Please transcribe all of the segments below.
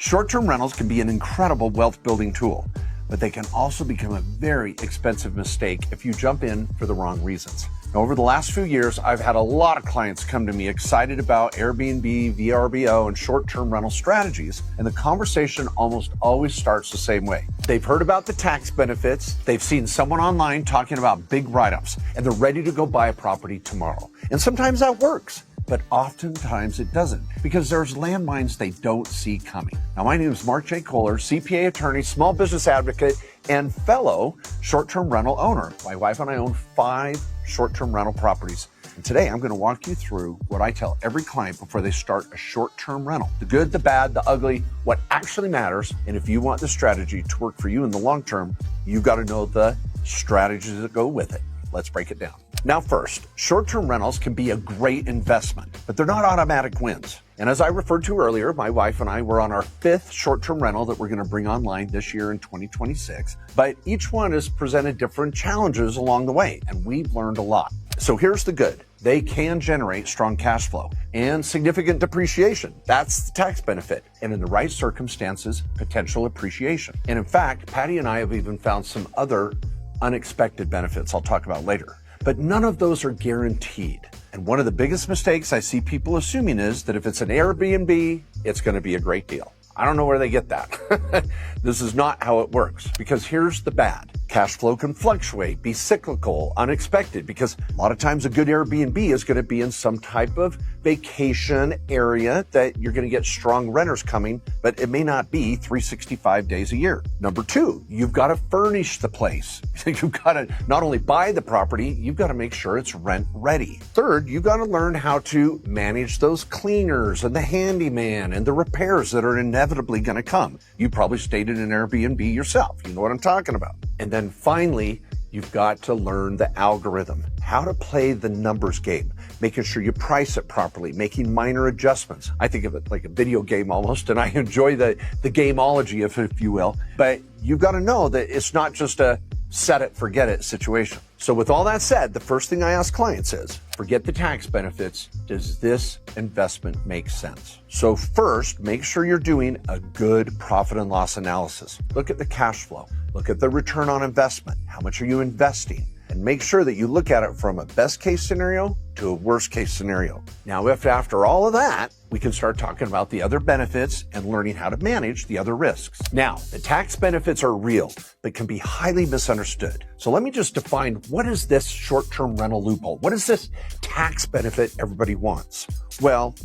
Short-term rentals can be an incredible wealth-building tool, but they can also become a very expensive mistake if you jump in for the wrong reasons. Now, over the last few years, I've had a lot of clients come to me excited about Airbnb, VRBO, and short-term rental strategies, and the conversation almost always starts the same way. They've heard about the tax benefits, they've seen someone online talking about big write-ups, and they're ready to go buy a property tomorrow. And sometimes that works, but oftentimes it doesn't, because there's landmines they don't see coming. Now, my name is Mark J. Kohler, CPA attorney, small business advocate, and fellow short-term rental owner. My wife and I own 5 short-term rental properties. And today I'm going to walk you through what I tell every client before they start a short-term rental. The good, the bad, the ugly, what actually matters. And if you want the strategy to work for you in the long term, you've got to know the strategies that go with it. Let's break it down. Now first, short-term rentals can be a great investment, but they're not automatic wins. And as I referred to earlier, my wife and I were on our 5th short-term rental that we're going to bring online this year in 2026. But each one has presented different challenges along the way, and we've learned a lot. So here's the good. They can generate strong cash flow and significant depreciation. That's the tax benefit. And in the right circumstances, potential appreciation. And in fact, Patty and I have even found some other unexpected benefits I'll talk about later. But none of those are guaranteed. And one of the biggest mistakes I see people assuming is that if it's an Airbnb, it's going to be a great deal. I don't know where they get that. This is not how it works, because here's the bad. Cash flow can fluctuate, be cyclical, unexpected, because a lot of times a good Airbnb is going to be in some type of vacation area that you're going to get strong renters coming, but it may not be 365 days a year. Number 2, you've got to furnish the place. You've got to not only buy the property, you've got to make sure it's rent ready. Third, you've got to learn how to manage those cleaners and the handyman and the repairs that are inevitably going to come. You probably stayed in an Airbnb yourself. You know what I'm talking about. And then finally, you've got to learn the algorithm, how to play the numbers game, making sure you price it properly, making minor adjustments. I think of it like a video game almost, and I enjoy the gameology, if you will. But you've got to know that it's not just a set it, forget it situation. So with all that said, the first thing I ask clients is, forget the tax benefits. Does this investment make sense? So first, make sure you're doing a good profit and loss analysis. Look at the cash flow. Look at the return on investment. How much are you investing? And make sure that you look at it from a best case scenario to a worst case scenario. Now, if after all of that, we can start talking about the other benefits and learning how to manage the other risks. Now, the tax benefits are real, but can be highly misunderstood. So let me just define, what is this short-term rental loophole? What is this tax benefit everybody wants? Well,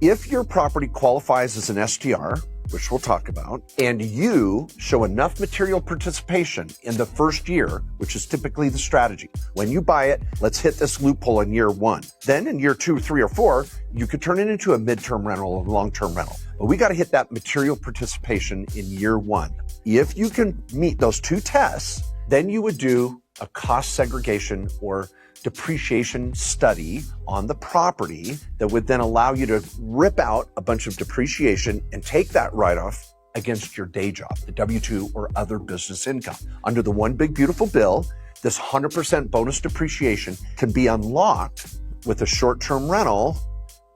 if your property qualifies as an STR, which we'll talk about, and you show enough material participation in the first year, which is typically the strategy. When you buy it, let's hit this loophole in year 1. Then in year 2, 3, or 4, you could turn it into a midterm rental or long-term rental. But we got to hit that material participation in year 1. If you can meet those 2 tests, then you would do a cost segregation or depreciation study on the property that would then allow you to rip out a bunch of depreciation and take that write-off against your day job, the W-2 or other business income. Under the One Big Beautiful Bill, this 100% bonus depreciation can be unlocked with a short-term rental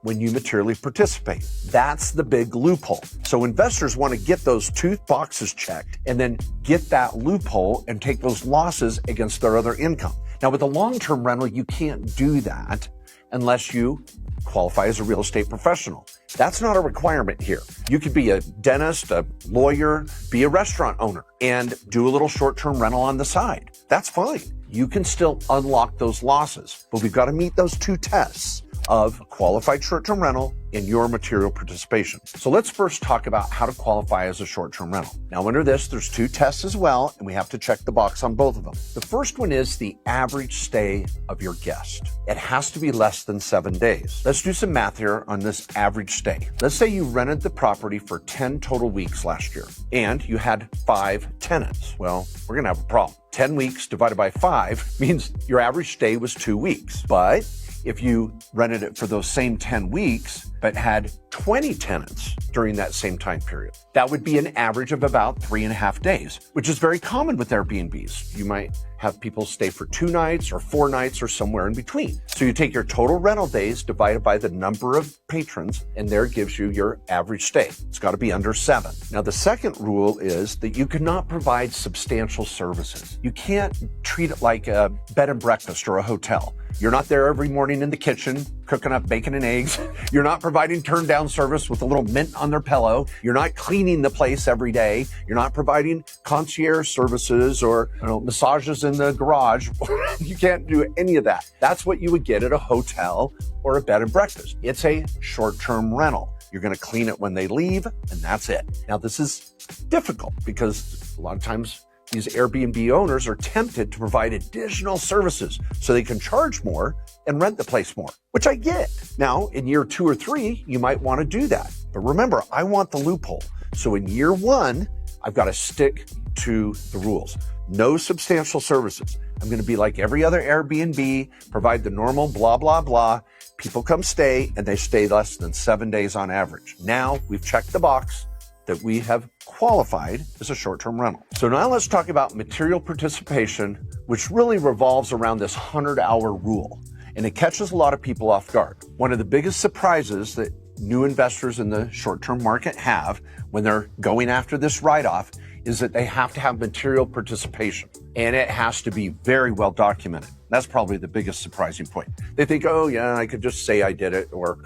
when you materially participate. That's the big loophole. So investors want to get those 2 boxes checked and then get that loophole and take those losses against their other income. Now, with a long-term rental, you can't do that unless you qualify as a real estate professional. That's not a requirement here. You could be a dentist, a lawyer, be a restaurant owner, and do a little short-term rental on the side. That's fine. You can still unlock those losses, but we've got to meet those 2 tests of qualified short-term rental and your material participation. So let's first talk about how to qualify as a short-term rental. Now, under this, there's 2 tests as well, and we have to check the box on both of them. The first one is the average stay of your guest. It has to be less than 7 days. Let's do some math here on this average stay. Let's say you rented the property for 10 total weeks last year, and you had 5 tenants. Well, we're gonna have a problem. 10 weeks divided by 5 means your average stay was 2 weeks. But if you rented it for those same 10 weeks, but had 20 tenants during that same time period. That would be an average of about 3.5 days, which is very common with Airbnbs. You might have people stay for 2 nights or 4 nights or somewhere in between. So you take your total rental days divided by the number of patrons, and there gives you your average stay. It's got to be under 7. Now, the second rule is that you cannot provide substantial services. You can't treat it like a bed and breakfast or a hotel. You're not there every morning in the kitchen cooking up bacon and eggs. You're not providing turn down service with a little mint on their pillow. You're not cleaning the place every day. You're not providing concierge services or massages in the garage. You can't do any of that. That's what you would get at a hotel or a bed and breakfast. It's a short-term rental. You're going to clean it when they leave, and that's it. Now, this is difficult because a lot of times these Airbnb owners are tempted to provide additional services so they can charge more and rent the place more, which I get. Now, in year 2 or 3, you might want to do that. But remember, I want the loophole. So in year 1, I've got to stick to the rules. No substantial services. I'm going to be like every other Airbnb, provide the normal blah, blah, blah. People come stay, and they stay less than 7 days on average. Now we've checked the box that we have qualified as a short-term rental. So now let's talk about material participation, which really revolves around this 100-hour rule. And it catches a lot of people off guard. One of the biggest surprises that new investors in the short-term market have when they're going after this write-off is that they have to have material participation, and it has to be very well documented. That's probably the biggest surprising point. They think, oh yeah, I could just say I did it, or,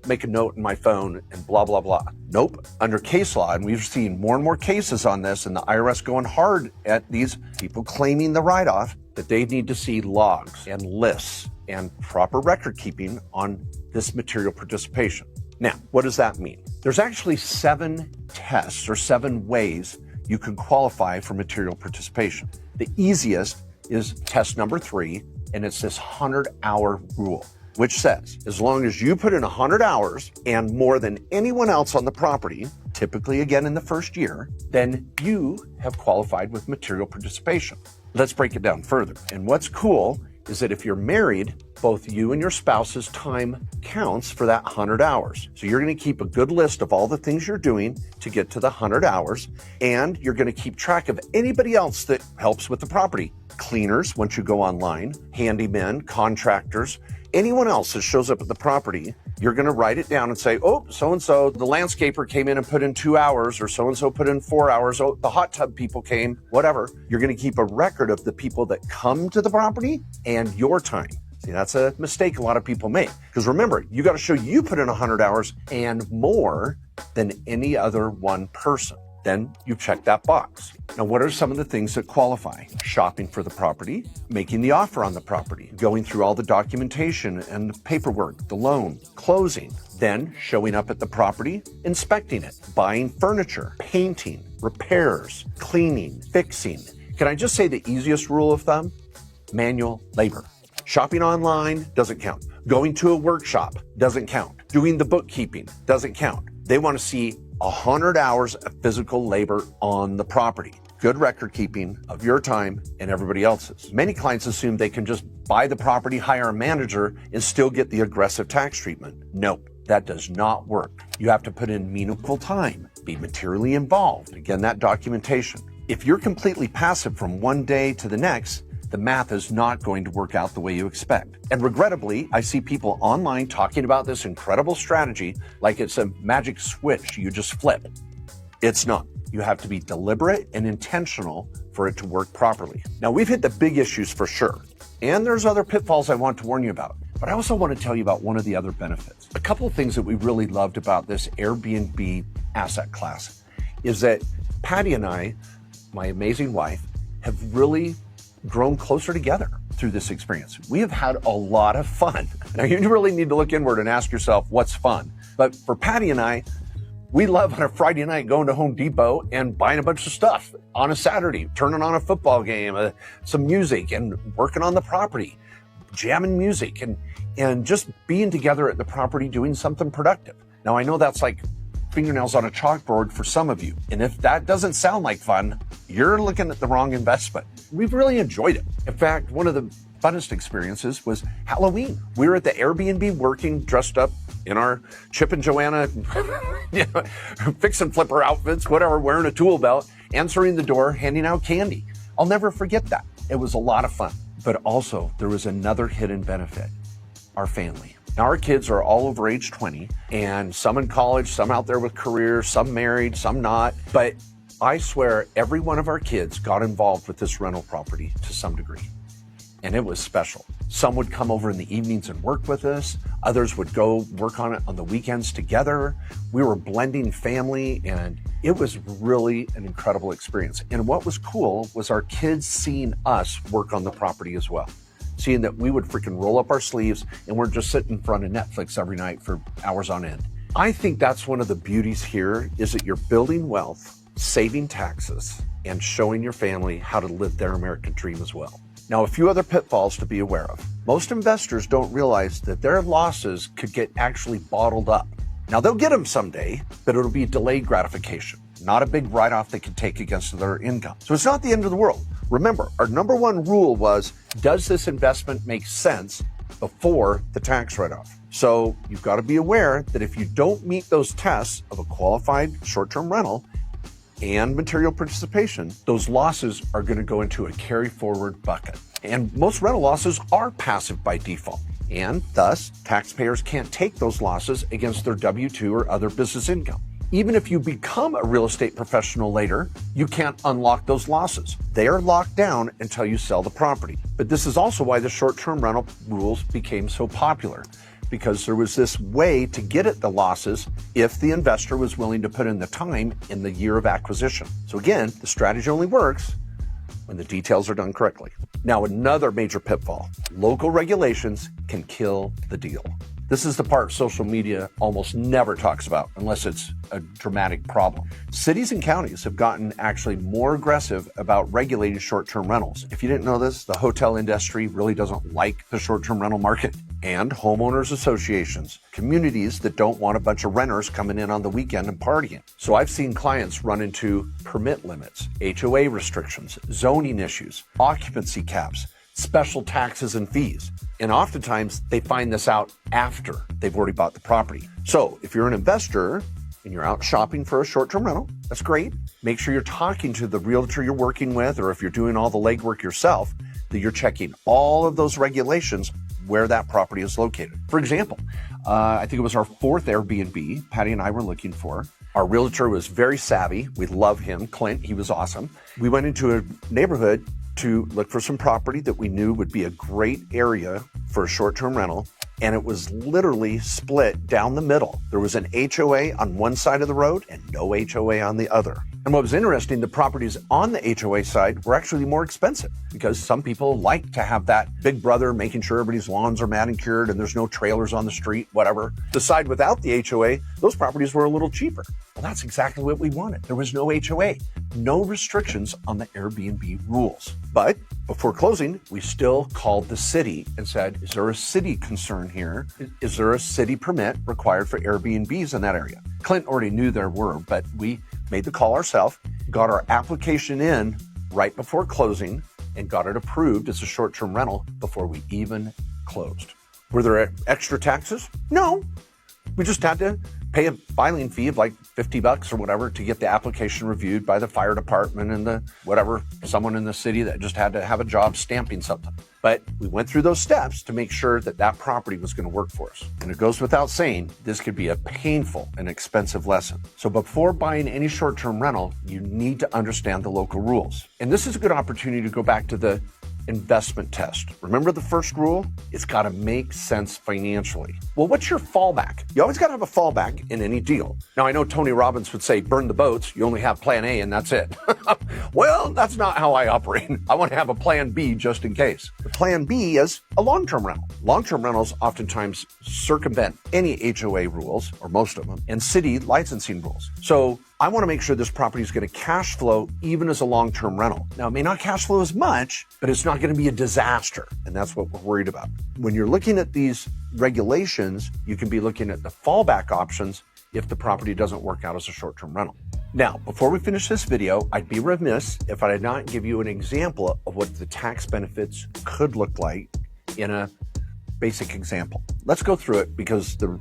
make a note in my phone and blah, blah, blah. Nope. Under case law, and we've seen more and more cases on this, and the IRS going hard at these people claiming the write-off, that they need to see logs and lists and proper record keeping on this material participation. Now, what does that mean? There's actually 7 tests or 7 ways you can qualify for material participation. The easiest is test number 3, and it's this 100-hour rule, which says as long as you put in 100 hours and more than anyone else on the property, typically again in the first year, then you have qualified with material participation. Let's break it down further. And what's cool is that if you're married, both you and your spouse's time counts for that 100 hours. So you're going to keep a good list of all the things you're doing to get to the 100 hours, and you're going to keep track of anybody else that helps with the property. Cleaners, once you go online, handymen, contractors, anyone else that shows up at the property, you're going to write it down and say, oh, so-and-so, the landscaper came in and put in 2 hours, or so-and-so put in 4 hours. Oh, the hot tub people came, whatever. You're going to keep a record of the people that come to the property and your time. See, that's a mistake a lot of people make. Because remember, you got to show you put in 100 hours and more than any other one person. Then you check that box. Now, what are some of the things that qualify? Shopping for the property, making the offer on the property, going through all the documentation and the paperwork, the loan, closing, then showing up at the property, inspecting it, buying furniture, painting, repairs, cleaning, fixing. Can I just say the easiest rule of thumb? Manual labor. Shopping online doesn't count. Going to a workshop doesn't count. Doing the bookkeeping doesn't count. They want to see 100 hours of physical labor on the property. Good record keeping of your time and everybody else's. Many clients assume they can just buy the property, hire a manager, and still get the aggressive tax treatment. Nope, that does not work. You have to put in meaningful time, be materially involved. Again, that documentation. If you're completely passive from one day to the next, the math is not going to work out the way you expect. And regrettably, I see people online talking about this incredible strategy like it's a magic switch you just flip. It's not. You have to be deliberate and intentional for it to work properly. Now, we've hit the big issues for sure, and there's other pitfalls I want to warn you about. But I also want to tell you about one of the other benefits. A couple of things that we really loved about this Airbnb asset class is that Patty and I, my amazing wife, have really grown closer together through this experience. We have had a lot of fun. Now, you really need to look inward and ask yourself, what's fun? But for Patty and I, we love on a Friday night going to Home Depot and buying a bunch of stuff. On a Saturday, turning on a football game, some music, and working on the property, jamming music, and just being together at the property doing something productive. Now, I know that's like fingernails on a chalkboard for some of you. And if that doesn't sound like fun, you're looking at the wrong investment. We've really enjoyed it. In fact, one of the funnest experiences was Halloween. We were at the Airbnb working, dressed up in our Chip and Joanna fix and flipper outfits, whatever, wearing a tool belt, answering the door, handing out candy. I'll never forget that. It was a lot of fun. But also, there was another hidden benefit, our family. Now, our kids are all over age 20, and some in college, some out there with careers, some married, some not. But I swear every one of our kids got involved with this rental property to some degree. And it was special. Some would come over in the evenings and work with us. Others would go work on it on the weekends together. We were blending family, and it was really an incredible experience. And what was cool was our kids seeing us work on the property as well. Seeing that we would freaking roll up our sleeves and we're just sitting in front of Netflix every night for hours on end. I think that's one of the beauties here, is that you're building wealth, saving taxes, and showing your family how to live their American dream as well. Now, a few other pitfalls to be aware of. Most investors don't realize that their losses could get actually bottled up. Now, they'll get them someday, but it'll be delayed gratification, not a big write-off they can take against their income. So it's not the end of the world. Remember, our number one rule was, does this investment make sense before the tax write-off? So you've got to be aware that if you don't meet those tests of a qualified short-term rental and material participation, those losses are going to go into a carry forward bucket. And most rental losses are passive by default. And thus, taxpayers can't take those losses against their W-2 or other business income. Even if you become a real estate professional later, you can't unlock those losses. They are locked down until you sell the property. But this is also why the short-term rental rules became so popular, because there was this way to get at the losses if the investor was willing to put in the time in the year of acquisition. So again, the strategy only works when the details are done correctly. Now, another major pitfall: local regulations can kill the deal. This is the part social media almost never talks about unless it's a dramatic problem. Cities and counties have gotten actually more aggressive about regulating short-term rentals. If you didn't know this, the hotel industry really doesn't like the short-term rental market. And homeowners associations, communities that don't want a bunch of renters coming in on the weekend and partying. So I've seen clients run into permit limits, HOA restrictions, zoning issues, occupancy caps, special taxes and fees. And oftentimes they find this out after they've already bought the property. So if you're an investor and you're out shopping for a short-term rental, that's great. Make sure you're talking to the realtor you're working with, or if you're doing all the legwork yourself, that you're checking all of those regulations where that property is located. For example, I think it was our fourth Airbnb Patty and I were looking for. Our realtor was very savvy. We love him, Clint. He was awesome. We went into a neighborhood to look for some property that we knew would be a great area for a short-term rental, and it was literally split down the middle. There was an HOA on one side of the road and no HOA on the other. And what was interesting, the properties on the HOA side were actually more expensive because some people like to have that big brother making sure everybody's lawns are manicured and there's no trailers on the street, whatever. The side without the HOA, those properties were a little cheaper. Well, that's exactly what we wanted. There was no HOA, no restrictions on the Airbnb rules. But before closing, we still called the city and said, is there a city concern here? Is there a city permit required for Airbnbs in that area? Clint already knew there were, but we made the call ourselves, got our application in right before closing, and got it approved as a short-term rental before we even closed. Were there extra taxes? No. We just had to pay a filing fee of like $50 or whatever to get the application reviewed by the fire department and the whatever, someone in the city that just had to have a job stamping something. But we went through those steps to make sure that that property was going to work for us. And it goes without saying, this could be a painful and expensive lesson. So before buying any short-term rental, you need to understand the local rules. And this is a good opportunity to go back to the investment test. Remember the first rule? It's got to make sense financially. Well, what's your fallback? You always got to have a fallback in any deal. Now, I know Tony Robbins would say, burn the boats. You only have plan A and that's it. Well, that's not how I operate. I want to have a plan B just in case. The plan B is a long-term rental. Long-term rentals oftentimes circumvent any HOA rules, or most of them, and city licensing rules. So I want to make sure this property is going to cash flow even as a long-term rental. Now, it may not cash flow as much, but it's not going to be a disaster. And that's what we're worried about. When you're looking at these regulations, you can be looking at the fallback options if the property doesn't work out as a short-term rental. Now, before we finish this video, I'd be remiss if I did not give you an example of what the tax benefits could look like in a basic example. Let's go through it because the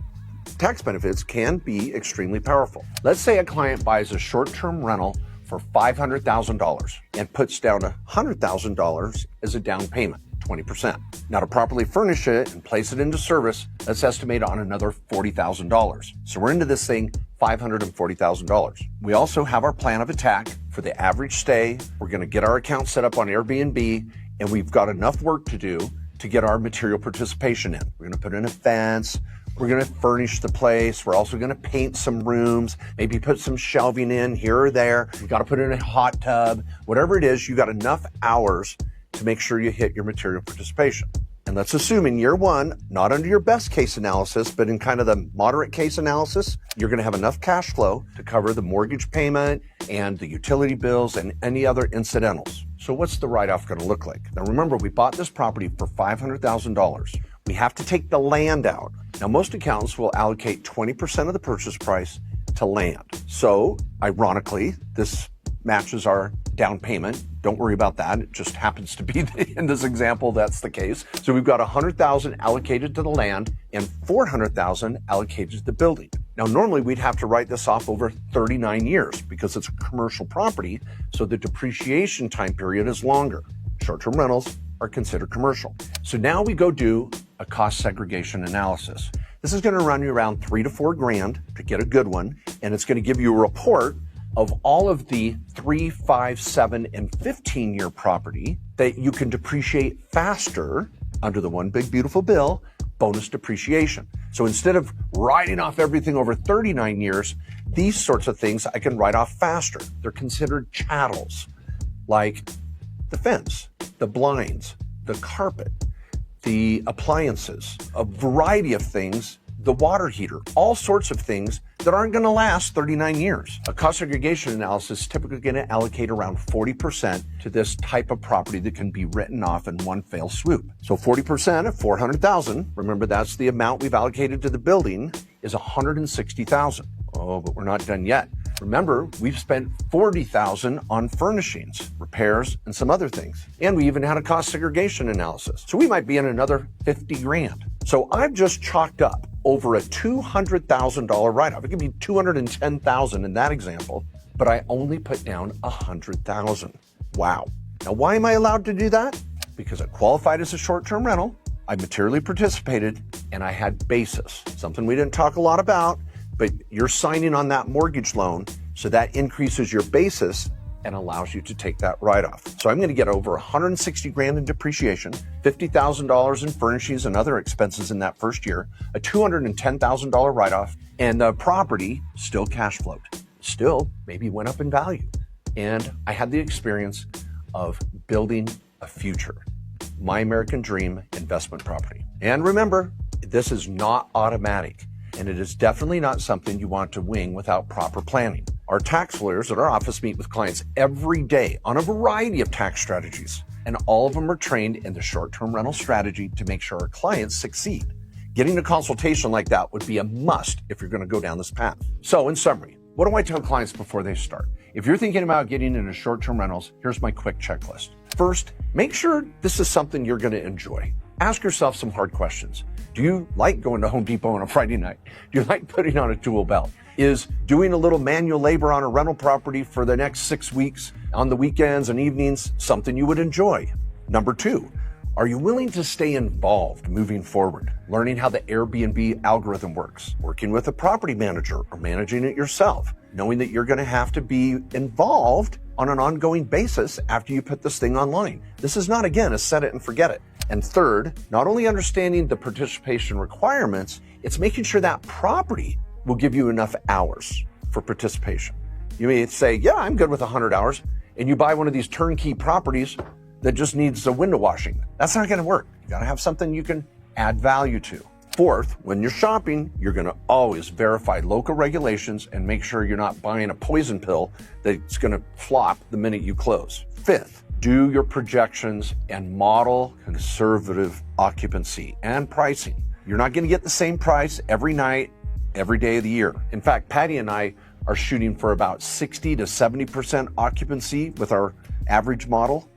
Tax benefits can be extremely powerful. Let's say a client buys a short-term rental for $500,000 and puts down $100,000 as a down payment, 20%. Now, to properly furnish it and place it into service, let's estimate on another $40,000. So we're into this thing $540,000. We also have our plan of attack for the average stay. We're going to get our account set up on Airbnb, and we've got enough work to do to get our material participation in. We're going to put in a fence. We're going to furnish the place. We're also going to paint some rooms, maybe put some shelving in here or there. We've got to put in a hot tub. Whatever it is, you got enough hours to make sure you hit your material participation. And let's assume in year one, not under your best case analysis, but in kind of the moderate case analysis, you're going to have enough cash flow to cover the mortgage payment and the utility bills and any other incidentals. So what's the write-off going to look like? Now remember, we bought this property for $500,000. We have to take the land out. Now most accountants will allocate 20% of the purchase price to land. So ironically, this matches our down payment. Don't worry about that. It just happens to be in this example, that's the case. So we've got $100,000 allocated to the land and $400,000 allocated to the building. Now, normally we'd have to write this off over 39 years because it's a commercial property, so the depreciation time period is longer. Short-term rentals are considered commercial. So now we go do a cost segregation analysis. This is going to run you around $3 to $4 grand to get a good one, and it's going to give you a report of all of the 3, 5, 7, and 15-year property that you can depreciate faster under the One Big Beautiful Bill bonus depreciation. So instead of writing off everything over 39 years, these sorts of things I can write off faster. They're considered chattels, like the fence, the blinds, the carpet, the appliances, a variety of things, the water heater, all sorts of things that aren't going to last 39 years. A cost segregation analysis is typically going to allocate around 40% to this type of property that can be written off in one fell swoop. So 40% of $400,000, remember that's the amount we've allocated to the building, is $160,000. Oh, but we're not done yet. Remember, we've spent $40,000 on furnishings, repairs, and some other things. And we even had a cost segregation analysis. So we might be in another 50 grand. So I've just chalked up over a $200,000 write-off. It could be $210,000 in that example, but I only put down $100,000. Wow. Now, why am I allowed to do that? Because I qualified as a short-term rental, I materially participated, and I had basis, something we didn't talk a lot about, but you're signing on that mortgage loan, so that increases your basis and allows you to take that write-off. So I'm going to get over 160 grand in depreciation, $50,000 in furnishings and other expenses in that first year, a $210,000 write-off, and the property still cash flowed, still maybe went up in value. And I had the experience of building a future, my American dream investment property. And remember, this is not automatic, and it is definitely not something you want to wing without proper planning. Our tax lawyers at our office meet with clients every day on a variety of tax strategies, and all of them are trained in the short-term rental strategy to make sure our clients succeed. Getting a consultation like that would be a must if you're going to go down this path. So in summary, what do I tell clients before they start? If you're thinking about getting into short-term rentals, here's my quick checklist. First, make sure this is something you're going to enjoy. Ask yourself some hard questions. Do you like going to Home Depot on a Friday night? Do you like putting on a tool belt? Is doing a little manual labor on a rental property for the next 6 weeks on the weekends and evenings something you would enjoy? Number 2, are you willing to stay involved moving forward, learning how the Airbnb algorithm works, working with a property manager or managing it yourself, knowing that you're going to have to be involved on an ongoing basis after you put this thing online? This is not, again, a set it and forget it. And third, not only understanding the participation requirements, it's making sure that property will give you enough hours for participation. You may say, yeah, I'm good with 100 hours, and you buy one of these turnkey properties that just needs a window washing. That's not gonna work. You gotta have something you can add value to. Fourth, when you're shopping, you're gonna always verify local regulations and make sure you're not buying a poison pill that's gonna flop the minute you close. Fifth, do your projections and model conservative occupancy and pricing. You're not gonna get the same price every night, every day of the year. In fact, Patty and I are shooting for about 60 to 70% occupancy with our average model.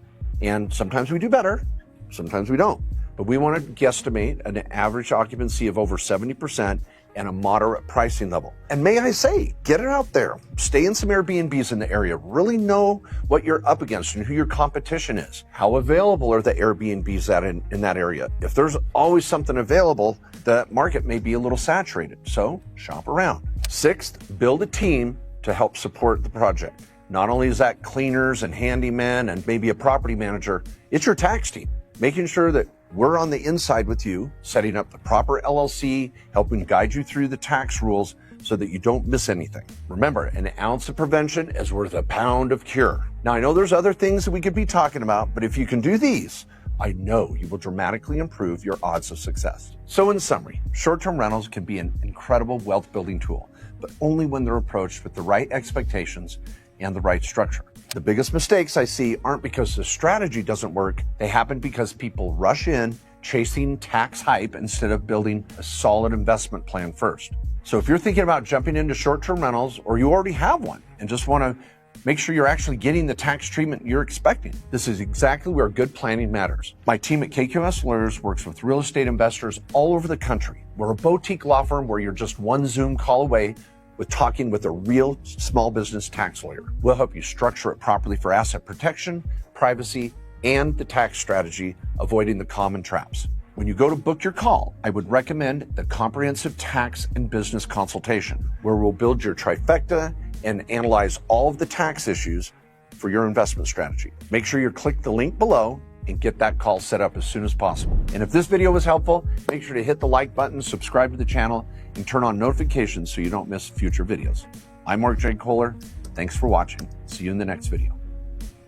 And sometimes we do better, sometimes we don't. But we want to guesstimate an average occupancy of over 70% and a moderate pricing level. And may I say, get it out there. Stay in some Airbnbs in the area. Really know what you're up against and who your competition is. How available are the Airbnbs in that area? If there's always something available, the market may be a little saturated. So shop around. Sixth, build a team to help support the project. Not only is that cleaners and handymen and maybe a property manager, it's your tax team, making sure that we're on the inside with you, setting up the proper LLC, helping guide you through the tax rules so that you don't miss anything. Remember, an ounce of prevention is worth a pound of cure. Now, I know there's other things that we could be talking about, but if you can do these, I know you will dramatically improve your odds of success. So in summary, short-term rentals can be an incredible wealth building tool, but only when they're approached with the right expectations and the right structure. The biggest mistakes I see aren't because the strategy doesn't work. They happen because people rush in chasing tax hype instead of building a solid investment plan first. So if you're thinking about jumping into short-term rentals, or you already have one and just want to make sure you're actually getting the tax treatment you're expecting, this is exactly where good planning matters. My team at KQS Lawyers works with real estate investors all over the country. We're a boutique law firm where you're just one Zoom call away with talking with a real small business tax lawyer. We'll help you structure it properly for asset protection, privacy, and the tax strategy, avoiding the common traps. When you go to book your call, I would recommend the Comprehensive Tax and Business Consultation, where we'll build your trifecta and analyze all of the tax issues for your investment strategy. Make sure you click the link below and get that call set up as soon as possible. And if this video was helpful, make sure to hit the like button, subscribe to the channel, and turn on notifications so you don't miss future videos. I'm Mark J. Kohler. Thanks for watching. See you in the next video.